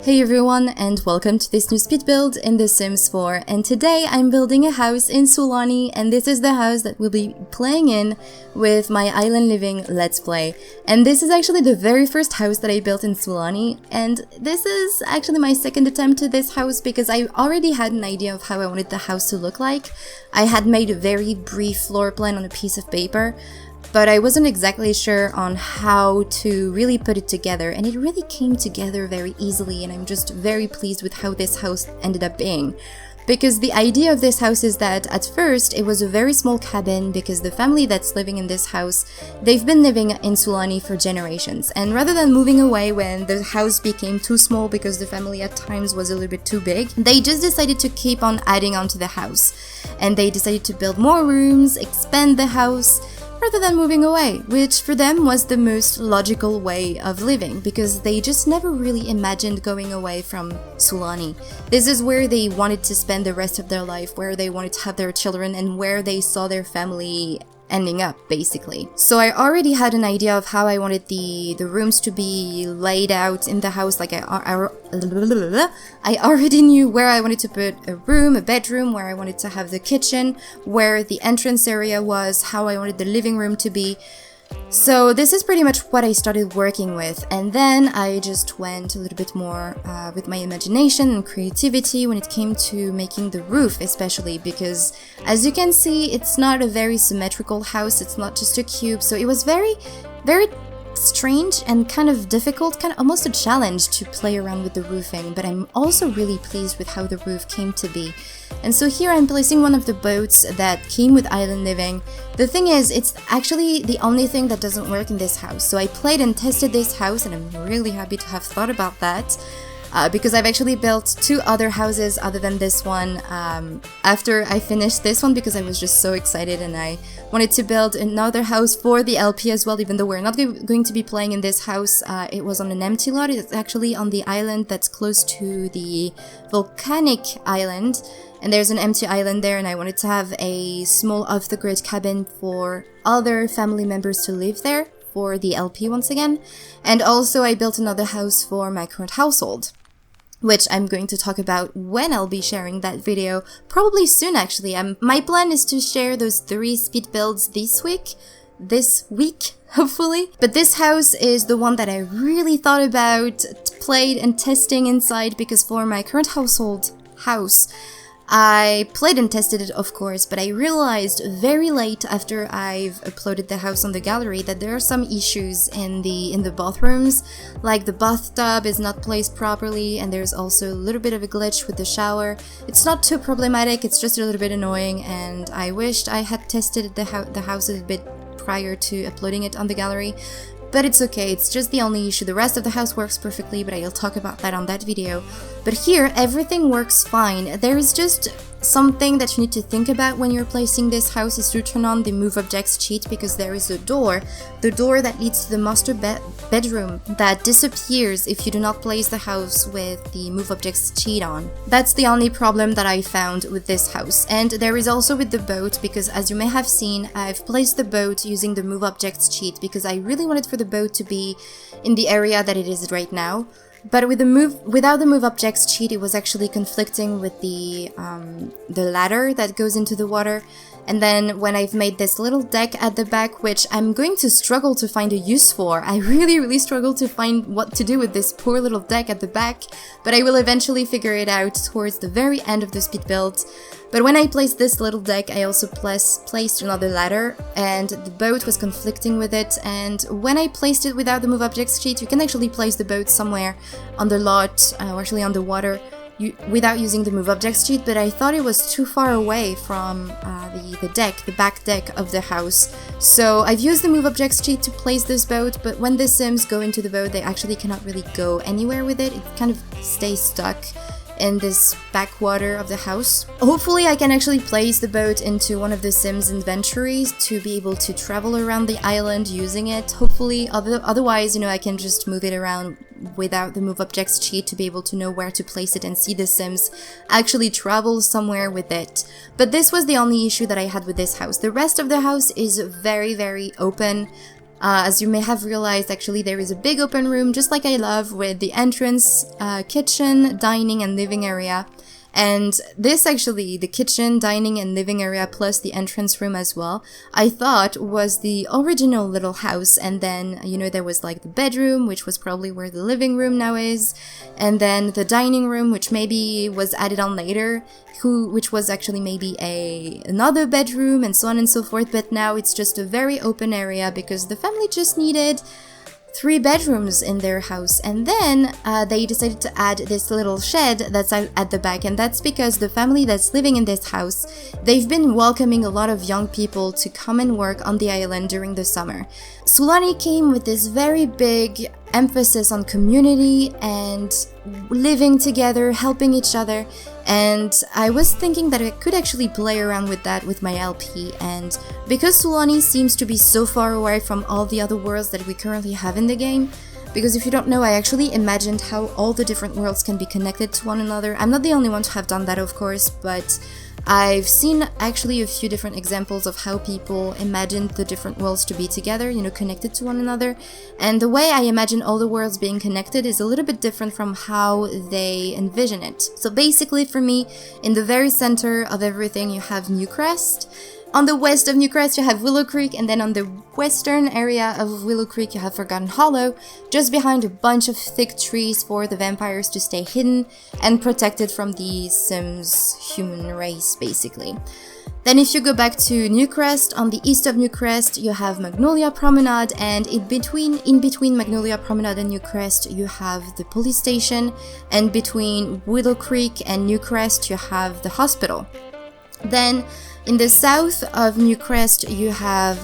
Hey everyone, and welcome to this new speed build in The Sims 4. And today I'm building a house in Ohan'ali, and this is the house that we'll be playing in with my island living let's play. And this is actually the very first house that I built in Ohan'ali, and this is actually my second attempt to this house because I already had an idea of how I wanted the house to look like. I had made a very brief floor plan on a piece of paper, but I wasn't exactly sure on how to really put it together, and it really came together very easily, and I'm just very pleased with how this house ended up being. Because the idea of this house is that at first it was a very small cabin because the family that's living in this house, they've been living in Ohan'ali for generations, and rather than moving away when the house became too small because the family at times was a little bit too big, they just decided to keep on adding on to the house, and they decided to build more rooms, expand the house, rather than moving away, which for them was the most logical way of living because they just never really imagined going away from Ohan'ali. This is where they wanted to spend the rest of their life, where they wanted to have their children, and where they saw their family ending up, basically. So I already had an idea of how I wanted the rooms to be laid out in the house. Like I already knew where I wanted to put a room, a bedroom, where I wanted to have the kitchen, where the entrance area was, how I wanted the living room to be. So this is pretty much what I started working with, and then I just went a little bit more with my imagination and creativity when it came to making the roof, especially because, as you can see, it's not a very symmetrical house, it's not just a cube, so it was very strange and kind of difficult, kind of almost a challenge to play around with the roofing, but I'm also really pleased with how the roof came to be. And so here I'm placing one of the boats that came with island living. The thing is, it's actually the only thing that doesn't work in this house. So I played and tested this house, and I'm really happy to have thought about that. Because I've actually built two other houses other than this one after I finished this one, because I was just so excited and I wanted to build another house for the LP as well, even though we're not going to be playing in this house. It was on an empty lot. It's actually on the island that's close to the volcanic island, and there's an empty island there, and I wanted to have a small off-the-grid cabin for other family members to live there for the LP once again. And also I built another house for my current household, which I'm going to talk about when I'll be sharing that video, probably soon actually. My plan is to share those 3 speed builds this week, hopefully. But this house is the one that I really thought about, played and testing inside, because for my current house, I played and tested it, of course, but I realized very late after I've uploaded the house on the gallery that there are some issues in the bathrooms, like the bathtub is not placed properly, and there's also a little bit of a glitch with the shower. It's not too problematic, it's just a little bit annoying, and I wished I had tested the house a bit prior to uploading it on the gallery. But it's okay, it's just the only issue. The rest of the house works perfectly, but I'll talk about that on that video. But here, everything works fine. There is just something that you need to think about when you're placing this house is to turn on the move objects cheat, because there is a door, the door that leads to the master bedroom, that disappears if you do not place the house with the move objects cheat on. That's the only problem that I found with this house. And there is also with the boat, because as you may have seen, I've placed the boat using the move objects cheat because I really wanted for the boat to be in the area that it is right now. But without the move objects cheat, it was actually conflicting with the ladder that goes into the water. And then when I've made this little deck at the back, which I'm going to struggle to find a use for, I really struggle to find what to do with this poor little deck at the back, but I will eventually figure it out towards the very end of the speed build. But when I placed this little deck, I also placed another ladder, and the boat was conflicting with it, and when I placed it without the move objects cheat, you can actually place the boat somewhere on the lot, or actually on the water, without using the move objects cheat, but I thought it was too far away from the back deck of the house. So I've used the move objects cheat to place this boat, but when the Sims go into the boat, they actually cannot really go anywhere with it. It kind of stays stuck in this backwater of the house. Hopefully I can actually place the boat into one of the Sims inventories to be able to travel around the island using it, hopefully. Otherwise, I can just move it around without the move objects cheat to be able to know where to place it and see the Sims actually travel somewhere with it. But this was the only issue that I had with this house. The rest of the house is very open. As you may have realized, actually, there is a big open room, just like I love, with the entrance, kitchen, dining, and living area. And this actually, the kitchen, dining, and living area plus the entrance room as well, I thought was the original little house. And then, you know, there was like the bedroom, which was probably where the living room now is. And then the dining room, which maybe was added on later, which was actually maybe another bedroom and so on and so forth. But now it's just a very open area because the family just needed 3 bedrooms in their house, and then they decided to add this little shed that's out at the back, and that's because the family that's living in this house, they've been welcoming a lot of young people to come and work on the island during the summer. Sulani came with this very big emphasis on community and living together, helping each other, and I was thinking that I could actually play around with that with my LP. And because Sulani seems to be so far away from all the other worlds that we currently have in the game, because if you don't know, I actually imagined how all the different worlds can be connected to one another. I'm not the only one to have done that, of course, but I've seen actually a few different examples of how people imagined the different worlds to be together, you know, connected to one another. And the way I imagine all the worlds being connected is a little bit different from how they envision it. So basically for me, in the very center of everything, you have Newcrest. On the west of Newcrest, you have Willow Creek, and then on the western area of Willow Creek, you have Forgotten Hollow, just behind a bunch of thick trees for the vampires to stay hidden and protected from the Sims human race, basically. Then if you go back to Newcrest, on the east of Newcrest, you have Magnolia Promenade, and in between Magnolia Promenade and Newcrest, you have the police station, and between Willow Creek and Newcrest, you have the hospital. Then in the south of Newcrest, you have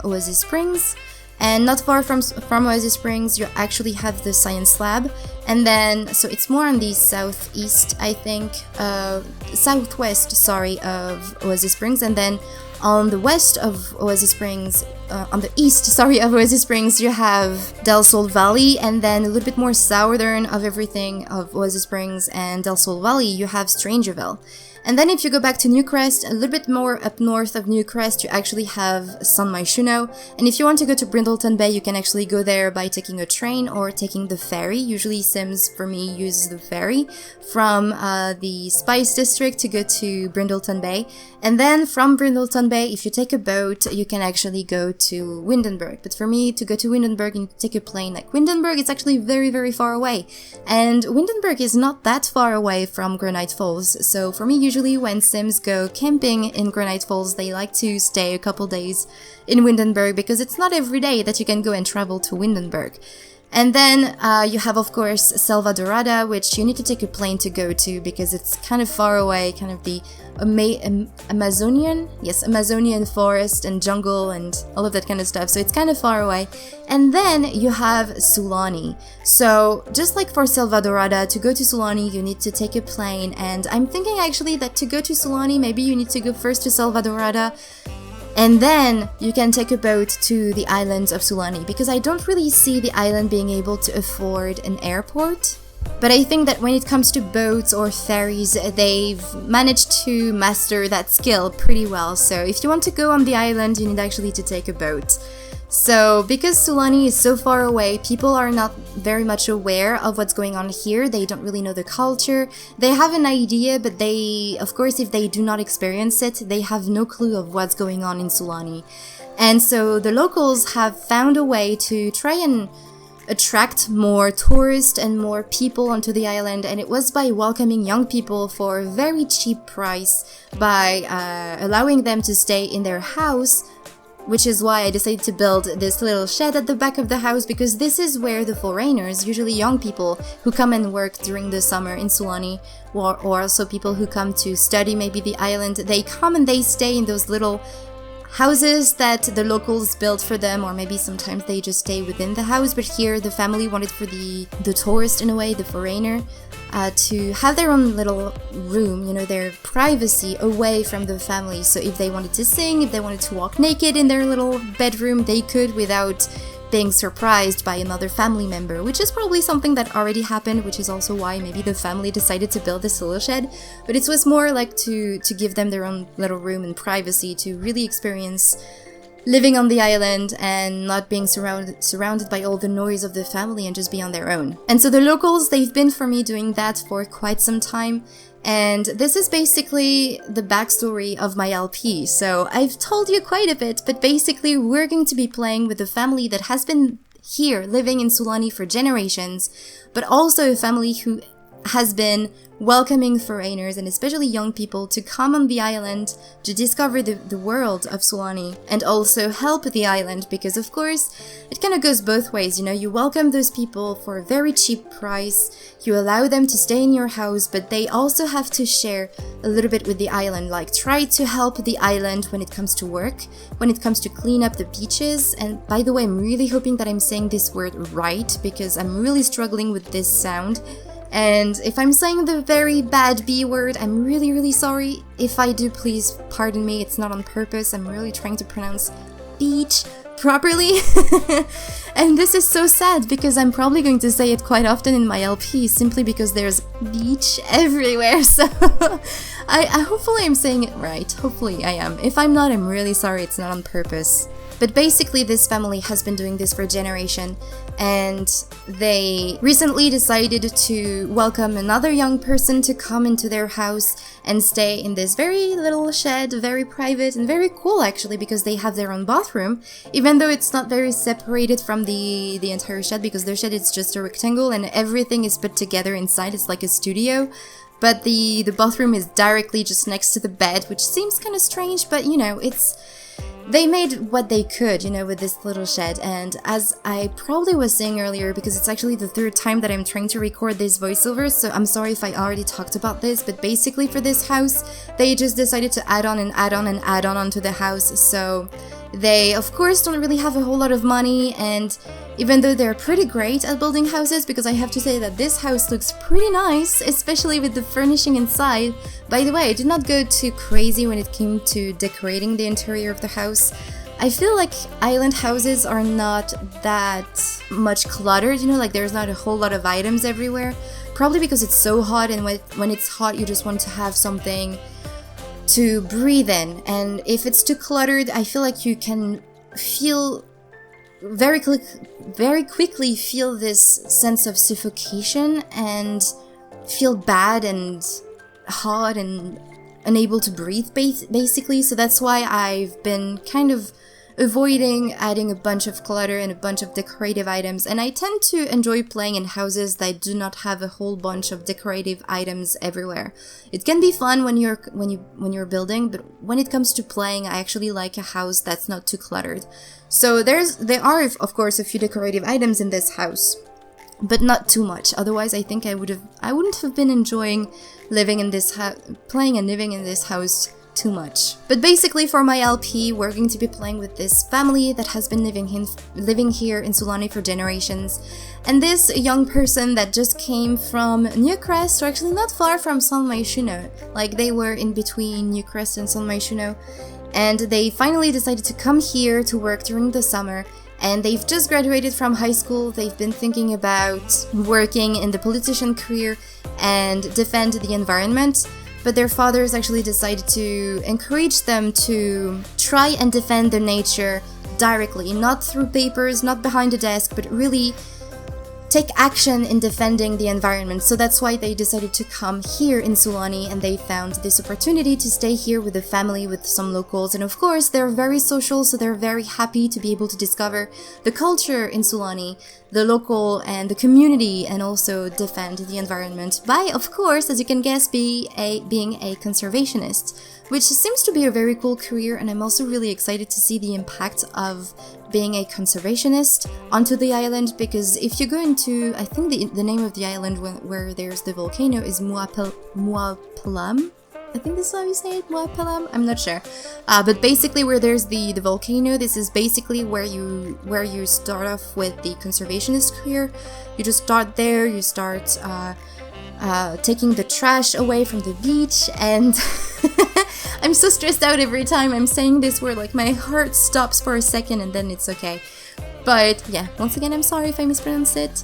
Oasis Springs, and not far from Oasis Springs, you actually have the Science Lab, and then, so it's more on the southwest, of Oasis Springs, and then on the west of Oasis Springs, on the east, of Oasis Springs, you have Del Sol Valley, and then a little bit more southern of everything of Oasis Springs and Del Sol Valley, you have Strangerville. And then if you go back to Newcrest, a little bit more up north of Newcrest, you actually have San Myshuno. And if you want to go to Brindleton Bay, you can actually go there by taking a train or taking the ferry. Usually Sims, for me, uses the ferry from the Spice District to go to Brindleton Bay. And then from Brindleton Bay, if you take a boat, you can actually go to Windenburg. But for me, to go to Windenburg, you need to take a plane. Like, Windenburg is actually very, very far away. And Windenburg is not that far away from Granite Falls. So for me, usually when Sims go camping in Granite Falls, they like to stay a couple days in Windenburg because it's not every day that you can go and travel to Windenburg. And then you have, of course, Selva Dorada, which you need to take a plane to go to because it's kind of far away, kind of the Amazonian forest and jungle and all of that kind of stuff. So it's kind of far away. And then you have Sulani. So just like for Selva Dorada, to go to Sulani, you need to take a plane. And I'm thinking actually that to go to Sulani, maybe you need to go first to Selva Dorada, and then you can take a boat to the island of Sulani, because I don't really see the island being able to afford an airport. But I think that when it comes to boats or ferries, they've managed to master that skill pretty well. So if you want to go on the island, you need actually to take a boat. So because Sulani is so far away, people are not very much aware of what's going on here. They don't really know the culture. They have an idea, but they, of course, if they do not experience it, they have no clue of what's going on in Sulani. And so the locals have found a way to try and attract more tourists and more people onto the island, and it was by welcoming young people for a very cheap price, by allowing them to stay in their house, which is why I decided to build this little shed at the back of the house, because this is where the foreigners, usually young people who come and work during the summer in Sulani, or also people who come to study maybe the island, they come and they stay in those little houses that the locals built for them, or maybe sometimes they just stay within the house. But here the family wanted for the tourist, in a way, the foreigner, to have their own little room, you know, their privacy away from the family. So if they wanted to sing, if they wanted to walk naked in their little bedroom, they could without being surprised by another family member, which is probably something that already happened, which is also why maybe the family decided to build this little shed. But it was more like to give them their own little room and privacy, to really experience living on the island and not being surrounded by all the noise of the family and just be on their own. And so the locals, they've been for me doing that for quite some time. And this is basically the backstory of my LP. So I've told you quite a bit, but basically we're going to be playing with a family that has been here living in Sulani for generations, but also a family who has been welcoming foreigners and especially young people to come on the island to discover the world of Sulani and also help the island, because of course it kind of goes both ways, you know, you welcome those people for a very cheap price, you allow them to stay in your house, but they also have to share a little bit with the island, like try to help the island when it comes to work, when it comes to clean up the beaches. And by the way, I'm really hoping that I'm saying this word right, because I'm really struggling with this sound. And if I'm saying the very bad B word, I'm really sorry. If I do, please pardon me, it's not on purpose. I'm really trying to pronounce beach properly. And this is so sad because I'm probably going to say it quite often in my LP simply because there's beach everywhere. So I hopefully I'm saying it right. Hopefully I am. If I'm not, I'm really sorry, it's not on purpose. But basically this family has been doing this for a generation, and they recently decided to welcome another young person to come into their house and stay in this very little shed, very private and very cool actually, because they have their own bathroom, even though it's not very separated from the entire shed, because their shed is just a rectangle and everything is put together inside. It's like a studio. But the bathroom is directly just next to the bed, which seems kind of strange, but you know, they made what they could, you know, with this little shed. And as I probably was saying earlier, because it's actually the third time that I'm trying to record this voiceover, so I'm sorry if I already talked about this, but basically for this house, they just decided to add on and add on and add on onto the house. So they, of course, don't really have a whole lot of money, and even though they're pretty great at building houses, because I have to say that this house looks pretty nice, especially with the furnishing inside. By the way, I did not go too crazy when it came to decorating the interior of the house. I feel like island houses are not that much cluttered, you know, like there's not a whole lot of items everywhere. Probably because it's so hot, and when it's hot you just want to have something to breathe in. And if it's too cluttered, I feel like you can feel very quickly feel this sense of suffocation and feel bad and hot and unable to breathe basically. So that's why I've been kind of avoiding adding a bunch of clutter and a bunch of decorative items, and I tend to enjoy playing in houses that do not have a whole bunch of decorative items everywhere. It can be fun when you're building, but when it comes to playing, I actually like a house that's not too cluttered. So there are of course a few decorative items in this house, but not too much. Otherwise, I think I wouldn't have been enjoying living in this playing and living in this house too much. But basically for my LP, we're going to be playing with this family that has been living here in Sulani for generations, and this young person that just came from Newcrest, or actually not far from San Maishuno, like they were in between Newcrest and San Maishuno, and they finally decided to come here to work during the summer. And they've just graduated from high school. They've been thinking about working in the politician career and defend the environment. But their fathers actually decided to encourage them to try and defend their nature directly, not through papers, not behind a desk, but really take action in defending the environment. So that's why they decided to come here in Sulani, and they found this opportunity to stay here with a family, with some locals. And of course, they're very social, so they're very happy to be able to discover the culture in Sulani, the local and the community, and also defend the environment by, of course, as you can guess, being a conservationist, which seems to be a very cool career. And I'm also really excited to see the impact of being a conservationist onto the island, because if you go into, I think the name of the island where there's the volcano is Muapalam. I think this is how you say it, Muapalam? I'm not sure. But basically where there's the volcano, this is basically where you start off with the conservationist career. You just start there, you start taking the trash away from the beach, and I'm so stressed out every time I'm saying this word, like my heart stops for a second and then it's okay. But yeah, once again, I'm sorry if I mispronounced it.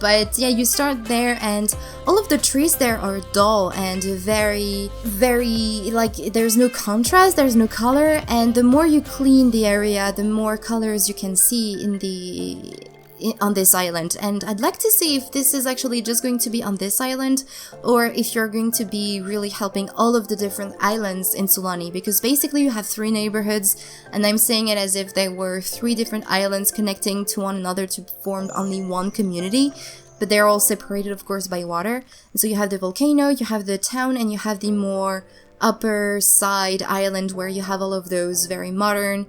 But yeah, you start there and all of the trees there are dull and very, very, like, there's no contrast, there's no color, and the more you clean the area, the more colors you can see on this island. And I'd like to see if this is actually just going to be on this island, or if you're going to be really helping all of the different islands in Sulani, because basically you have 3 neighborhoods, and I'm saying it as if they were 3 different islands connecting to one another to form only one community, but they're all separated, of course, by water. And so you have the volcano, you have the town, and you have the more upper side island where you have all of those very modern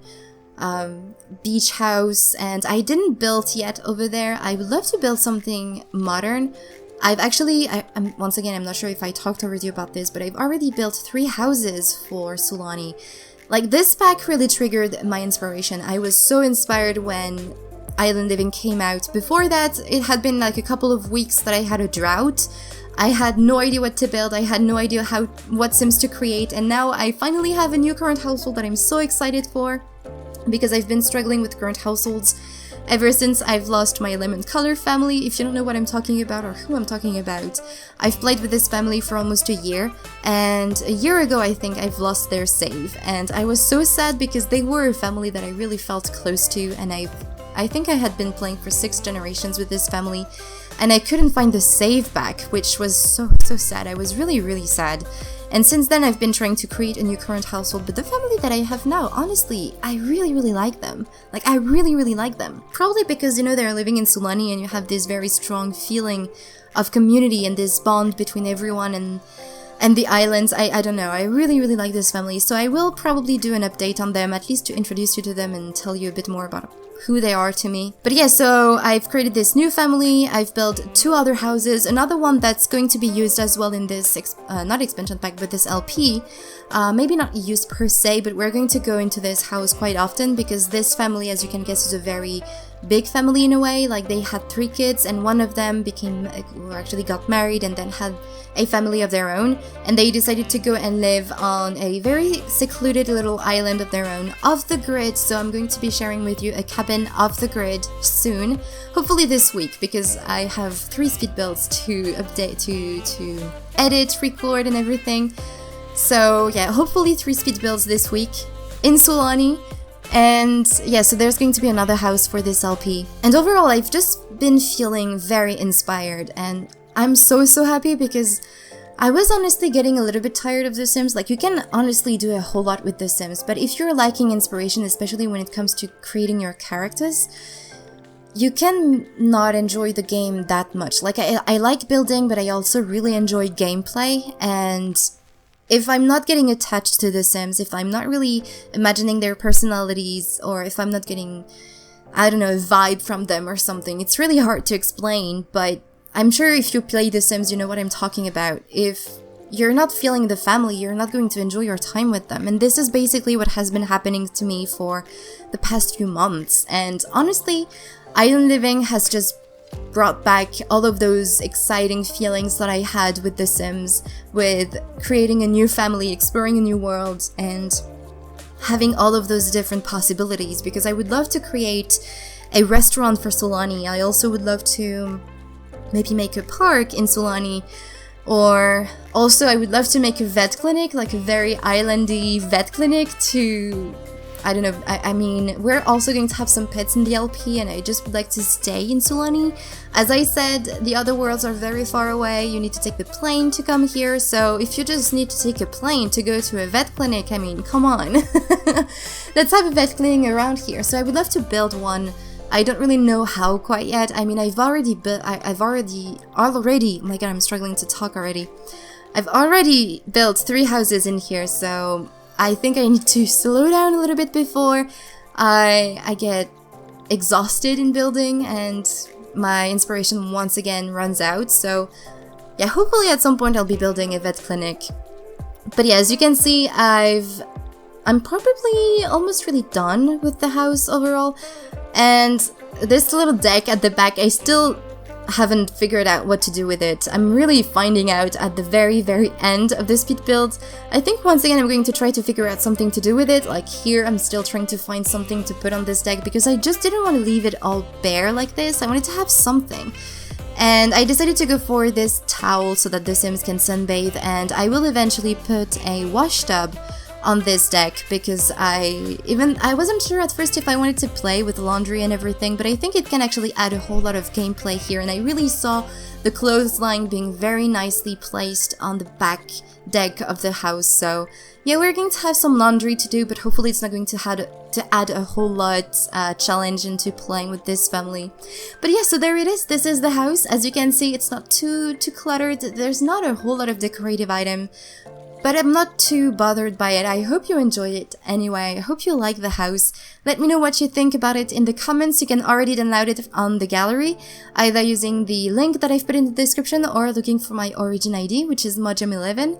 beach house. And I didn't build yet over there. I would love to build something modern. I've actually, once again, I'm not sure if I talked already about this, but I've already built 3 houses for Sulani. Like, this pack really triggered my inspiration. I was so inspired when Island Living came out. Before that, it had been like a couple of weeks that I had a drought. I had no idea what to build, I had no idea what Sims to create, and now I finally have a new current household that I'm so excited for, because I've been struggling with current households ever since I've lost my lemon color family. If you don't know what I'm talking about or who I'm talking about, I've played with this family for almost a year, and a year ago I think I've lost their save, and I was so sad because they were a family that I really felt close to, and I think I had been playing for 6 generations with this family, and I couldn't find the save back, which was so sad. I was really sad. And since then I've been trying to create a new current household, but the family that I have now, honestly, I really like them. Like, I really like them. Probably because, you know, they're living in Sulani and you have this very strong feeling of community and this bond between everyone and the islands. I don't know, I really like this family, so I will probably do an update on them, at least to introduce you to them and tell you a bit more about who they are to me. But yeah, so I've created this new family, I've built 2 other houses, another one that's going to be used as well in this, not expansion pack, but this LP. Maybe not used per se, but we're going to go into this house quite often, because this family, as you can guess, is a very big family in a way. Like, they had 3 kids, and one of them actually got married and then had a family of their own, and they decided to go and live on a very secluded little island of their own, off the grid. So I'm going to be sharing with you a cabin off the grid soon, hopefully this week, because I have 3 speed builds to update, to edit, record and everything. So yeah, hopefully 3 speed builds this week in Sulani. And yeah, so there's going to be another house for this LP. And overall, I've just been feeling very inspired, and I'm so happy, because I was honestly getting a little bit tired of The Sims. Like, you can honestly do a whole lot with The Sims, but if you're lacking inspiration, especially when it comes to creating your characters, you can not enjoy the game that much. Like, I like building, but I also really enjoy gameplay, and if I'm not getting attached to The Sims, if I'm not really imagining their personalities, or if I'm not getting, I don't know, a vibe from them or something, it's really hard to explain, but I'm sure if you play The Sims, you know what I'm talking about. If you're not feeling the family, you're not going to enjoy your time with them. And this is basically what has been happening to me for the past few months. And honestly, Island Living has just brought back all of those exciting feelings that I had with The Sims, with creating a new family, exploring a new world, and having all of those different possibilities. Because I would love to create a restaurant for Sulani. I also would love to maybe make a park in Sulani, or also I would love to make a vet clinic, like a very islandy vet clinic to, I don't know, I mean, we're also going to have some pets in the LP, and I just would like to stay in Sulani. As I said, the other worlds are very far away, you need to take the plane to come here, so if you just need to take a plane to go to a vet clinic, I mean, come on. Let's have a vet clinic around here. So I would love to build one. I don't really know how quite yet. I mean, oh my god, I'm struggling to talk already. I've already built 3 houses in here, so I think I need to slow down a little bit before I get exhausted in building and my inspiration once again runs out. So yeah, hopefully at some point I'll be building a vet clinic. But yeah, as you can see, I'm probably almost really done with the house overall. And this little deck at the back, I still haven't figured out what to do with it. I'm really finding out at the very end of the speed build. I think once again I'm going to try to figure out something to do with it. Like here, I'm still trying to find something to put on this deck, because I just didn't want to leave it all bare like this. I wanted to have something. And I decided to go for this towel so that the Sims can sunbathe, and I will eventually put a wash tub on this deck because I wasn't sure at first if I wanted to play with laundry and everything, but I think it can actually add a whole lot of gameplay here, and I really saw the clothesline being very nicely placed on the back deck of the house. So yeah, we're going to have some laundry to do, but hopefully it's not going to add a whole lot challenge into playing with this family. But yeah, so there it is. This is the house. As you can see, it's not too cluttered. There's not a whole lot of decorative item, but I'm not too bothered by it. I hope you enjoyed it anyway. I hope you like the house. Let me know what you think about it in the comments. You can already download it on the gallery, either using the link that I've put in the description or looking for my origin ID, which is Mojam11.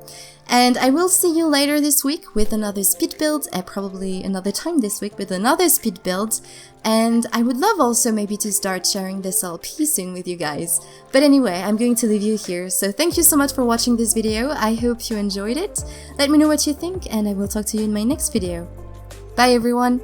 And I will see you later this week with another speed build, probably another time this week with another speed build. And I would love also maybe to start sharing this LP soon with you guys. But anyway, I'm going to leave you here. So thank you so much for watching this video. I hope you enjoyed it. Let me know what you think, and I will talk to you in my next video. Bye everyone!